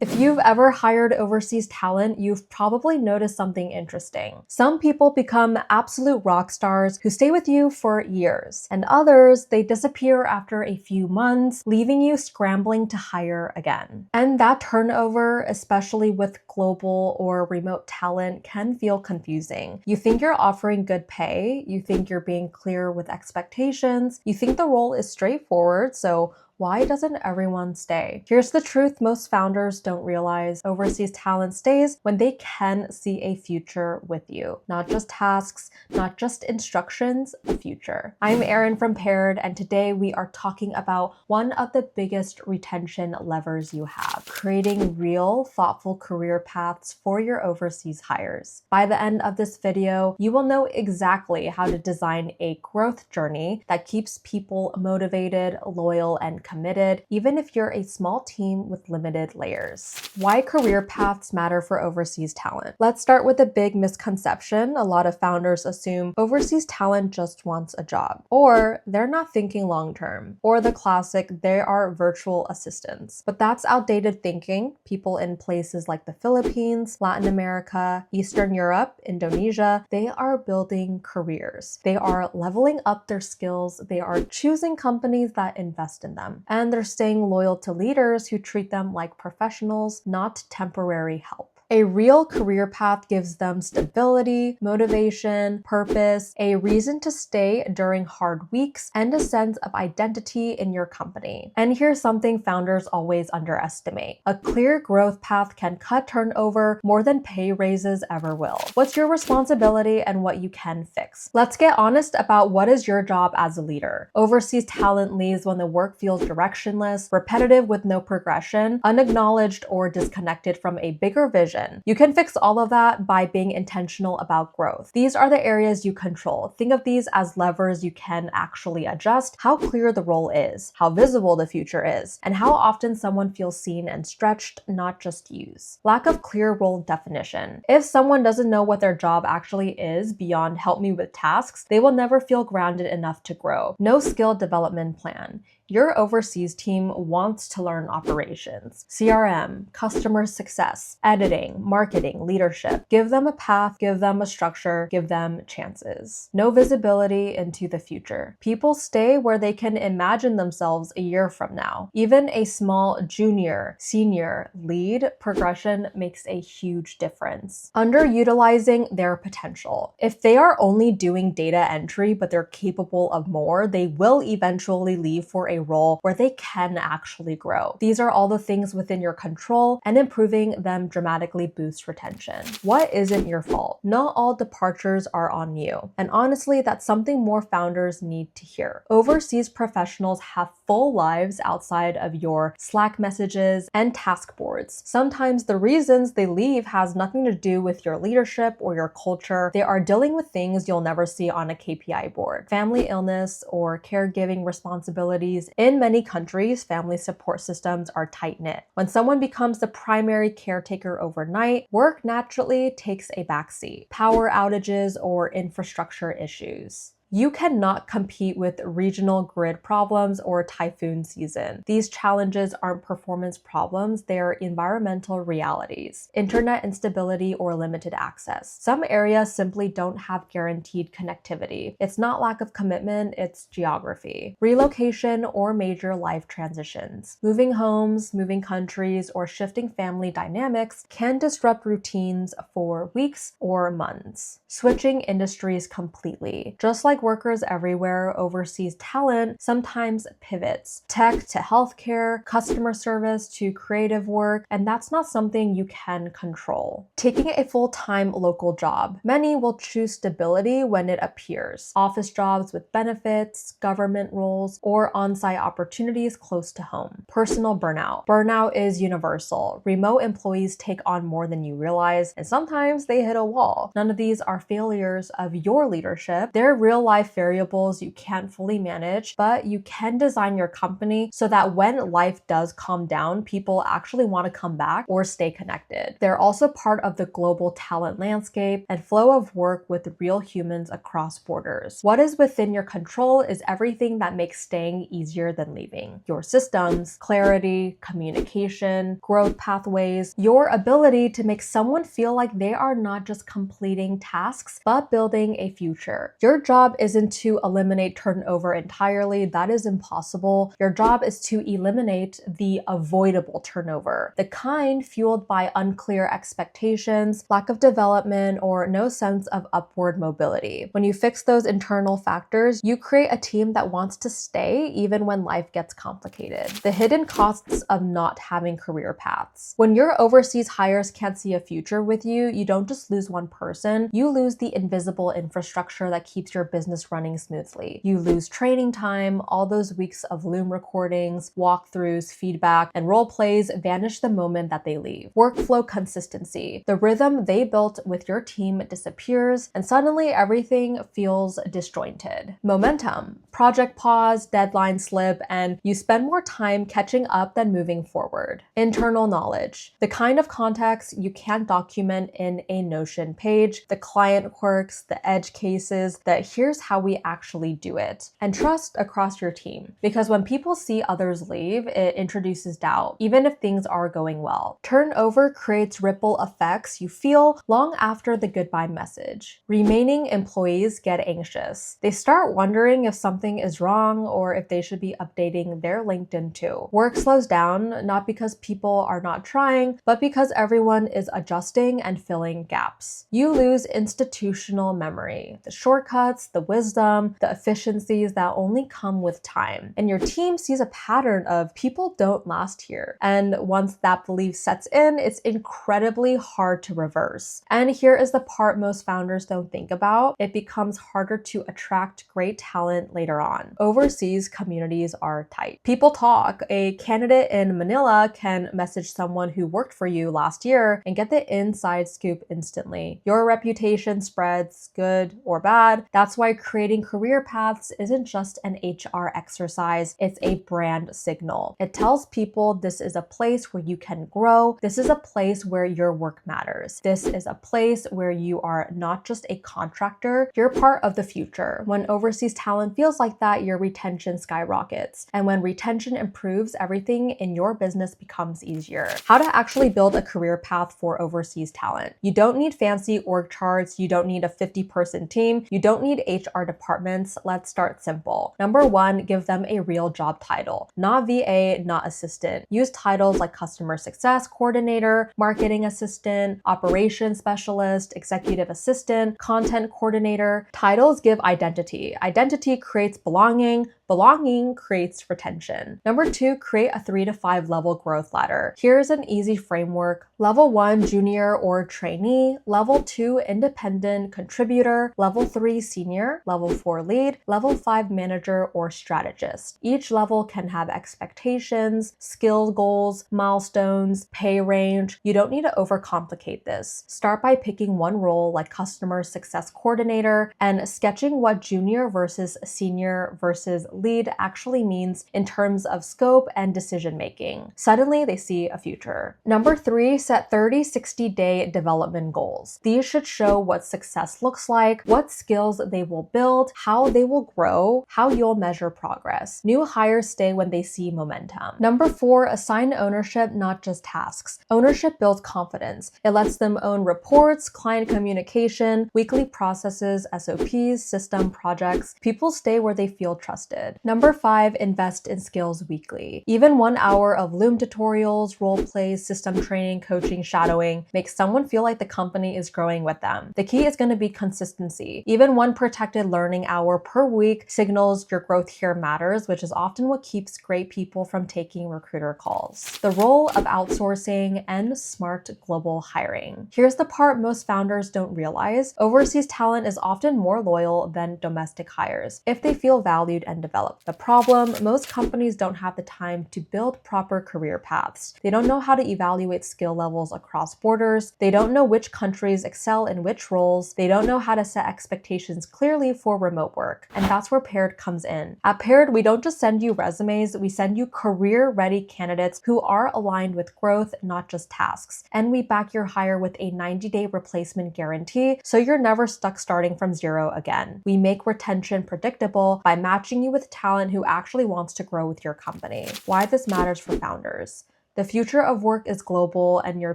If you've ever hired overseas talent, you've probably noticed something interesting. Some people become absolute rock stars who stay with you for years, and others, they disappear after a few months, leaving you scrambling to hire again. And that turnover, especially with global or remote talent, can feel confusing. You think you're offering good pay, you think you're being clear with expectations, you think the role is straightforward, so why doesn't everyone stay? Here's the truth most founders don't realize. Overseas talent stays when they can see a future with you. Not just tasks, not just instructions, a future. I'm Erin from Paired, and today we are talking about one of the biggest retention levers you have, creating real, thoughtful career paths for your overseas hires. By the end of this video, you will know exactly how to design a growth journey that keeps people motivated, loyal, and committed, even if you're a small team with limited layers. Why career paths matter for overseas talent. Let's start with a big misconception. A lot of founders assume overseas talent just wants a job, or they're not thinking long-term, or the classic, they are virtual assistants. But that's outdated thinking. People in places like the Philippines, Latin America, Eastern Europe, Indonesia, they are building careers. They are leveling up their skills. They are choosing companies that invest in them. And they're staying loyal to leaders who treat them like professionals, not temporary help. A real career path gives them stability, motivation, purpose, a reason to stay during hard weeks, and a sense of identity in your company. And here's something founders always underestimate. A clear growth path can cut turnover more than pay raises ever will. What's your responsibility and what you can fix? Let's get honest about what is your job as a leader. Overseas talent leaves when the work feels directionless, repetitive with no progression, unacknowledged, or disconnected from a bigger vision. You can fix all of that by being intentional about growth. These are the areas you control. Think of these as levers you can actually adjust: how clear the role is, how visible the future is, and how often someone feels seen and stretched, not just used. Lack of clear role definition. If someone doesn't know what their job actually is beyond help me with tasks, they will never feel grounded enough to grow. No skill development plan. Your overseas team wants to learn operations, CRM, customer success, editing, marketing, leadership. Give them a path, give them a structure, give them chances. No visibility into the future. People stay where they can imagine themselves a year from now. Even a small junior, senior, lead progression makes a huge difference. Underutilizing their potential. If they are only doing data entry but they're capable of more, they will eventually leave for a role where they can actually grow. These are all the things within your control, and improving them dramatically boosts retention. What isn't your fault? Not all departures are on you. And honestly, that's something more founders need to hear. Overseas professionals have full lives outside of your Slack messages and task boards. Sometimes the reasons they leave has nothing to do with your leadership or your culture. They are dealing with things you'll never see on a KPI board. Family illness or caregiving responsibilities. In many countries, family support systems are tight-knit. When someone becomes the primary caretaker overnight, work naturally takes a backseat. Power outages or infrastructure issues. You cannot compete with regional grid problems or typhoon season. These challenges aren't performance problems, they are environmental realities. Internet instability or limited access. Some areas simply don't have guaranteed connectivity. It's not lack of commitment, it's geography. Relocation or major life transitions. Moving homes, moving countries, or shifting family dynamics can disrupt routines for weeks or months. Switching industries completely. Just like workers everywhere, overseas talent sometimes pivots. Tech to healthcare, customer service to creative work, and that's not something you can control. Taking a full-time local job. Many will choose stability when it appears. Office jobs with benefits, government roles, or on-site opportunities close to home. Personal burnout. Burnout is universal. Remote employees take on more than you realize, and sometimes they hit a wall. None of these are failures of your leadership. They're real life variables you can't fully manage, but you can design your company so that when life does calm down, people actually want to come back or stay connected. They're also part of the global talent landscape and flow of work with real humans across borders. What is within your control is everything that makes staying easier than leaving. Your systems, clarity, communication, growth pathways, your ability to make someone feel like they are not just completing tasks, but building a future. Your job isn't to eliminate turnover entirely. That is impossible. Your job is to eliminate the avoidable turnover, the kind fueled by unclear expectations, lack of development, or no sense of upward mobility. When you fix those internal factors, you create a team that wants to stay even when life gets complicated. The hidden costs of not having career paths. When your overseas hires can't see a future with you, you don't just lose one person, you lose the invisible infrastructure that keeps your business running smoothly. You lose training time, all those weeks of Loom recordings, walkthroughs, feedback, and role plays vanish the moment that they leave. Workflow consistency. The rhythm they built with your team disappears, and suddenly everything feels disjointed. Momentum. Project pause, deadline slip, and you spend more time catching up than moving forward. Internal knowledge. The kind of context you can't document in a Notion page, the client quirks, the edge cases, the here's how we actually do it. And trust across your team. Because when people see others leave, it introduces doubt, even if things are going well. Turnover creates ripple effects you feel long after the goodbye message. Remaining employees get anxious. They start wondering if something is wrong or if they should be updating their LinkedIn too. Work slows down, not because people are not trying, but because everyone is adjusting and filling gaps. You lose institutional memory, the shortcuts, the wisdom, the efficiencies that only come with time. And your team sees a pattern of people don't last here. And once that belief sets in, it's incredibly hard to reverse. And here is the part most founders don't think about. It becomes harder to attract great talent later on. Overseas communities are tight. People talk. A candidate in Manila can message someone who worked for you last year and get the inside scoop instantly. Your reputation spreads, good or bad. That's why creating career paths isn't just an HR exercise, it's a brand signal. It tells people this is a place where you can grow. This is a place where your work matters. This is a place where you are not just a contractor, you're part of the future. When overseas talent feels like that, your retention skyrockets. And when retention improves, everything in your business becomes easier. How to actually build a career path for overseas talent. You don't need fancy org charts. You don't need a 50-person team. You don't need HR departments. Let's start simple. Number one, give them a real job title. Not VA, not assistant. Use titles like customer success coordinator, marketing assistant, operations specialist, executive assistant, content coordinator. Titles give identity. Identity creates belonging. Belonging creates retention. Number two, create a 3 to 5 level growth ladder. Here's an easy framework. Level 1, junior or trainee. Level 2, independent contributor. Level 3, senior. Level 4, lead. Level 5, manager or strategist. Each level can have expectations, skill goals, milestones, pay range. You don't need to overcomplicate this. Start by picking one role like customer success coordinator and sketching what junior versus senior versus lead actually means in terms of scope and decision making. Suddenly they see a future. Number three, set 30, 60-day development goals. These should show what success looks like, what skills they will build, how they will grow, how you'll measure progress. New hires stay when they see momentum. Number four, assign ownership, not just tasks. Ownership builds confidence. It lets them own reports, client communication, weekly processes, SOPs, system projects. People stay where they feel trusted. Number five, invest in skills weekly. Even 1 hour of Loom tutorials, role plays, system training, coaching, shadowing makes someone feel like the company is growing with them. The key is going to be consistency. Even one protected learning hour per week signals your growth here matters, which is often what keeps great people from taking recruiter calls. The role of outsourcing and smart global hiring. Here's the part most founders don't realize. Overseas talent is often more loyal than domestic hires if they feel valued and developed. develop. The problem, most companies don't have the time to build proper career paths. They don't know how to evaluate skill levels across borders. They don't know which countries excel in which roles. They don't know how to set expectations clearly for remote work. And that's where Paired comes in. At Paired, we don't just send you resumes, we send you career-ready candidates who are aligned with growth, not just tasks. And we back your hire with a 90-day replacement guarantee, so you're never stuck starting from zero again. We make retention predictable by matching you with talent who actually wants to grow with your company. Why this matters for founders. The future of work is global, and your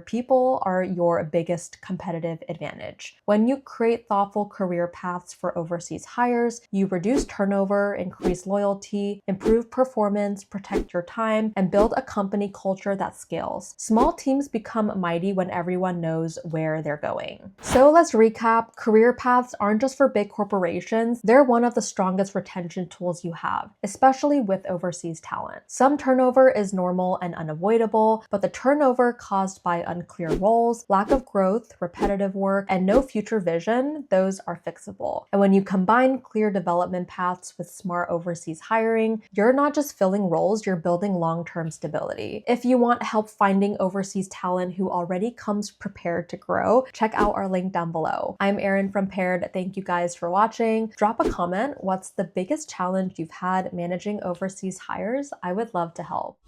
people are your biggest competitive advantage. When you create thoughtful career paths for overseas hires, you reduce turnover, increase loyalty, improve performance, protect your time, and build a company culture that scales. Small teams become mighty when everyone knows where they're going. So let's recap. Career paths aren't just for big corporations. They're one of the strongest retention tools you have, especially with overseas talent. Some turnover is normal and unavoidable, but the turnover caused by unclear roles, lack of growth, repetitive work, and no future vision, those are fixable. And when you combine clear development paths with smart overseas hiring, you're not just filling roles, you're building long-term stability. If you want help finding overseas talent who already comes prepared to grow, check out our link down below. I'm Erin from Paired. Thank you guys for watching. Drop a comment. What's the biggest challenge you've had managing overseas hires? I would love to help.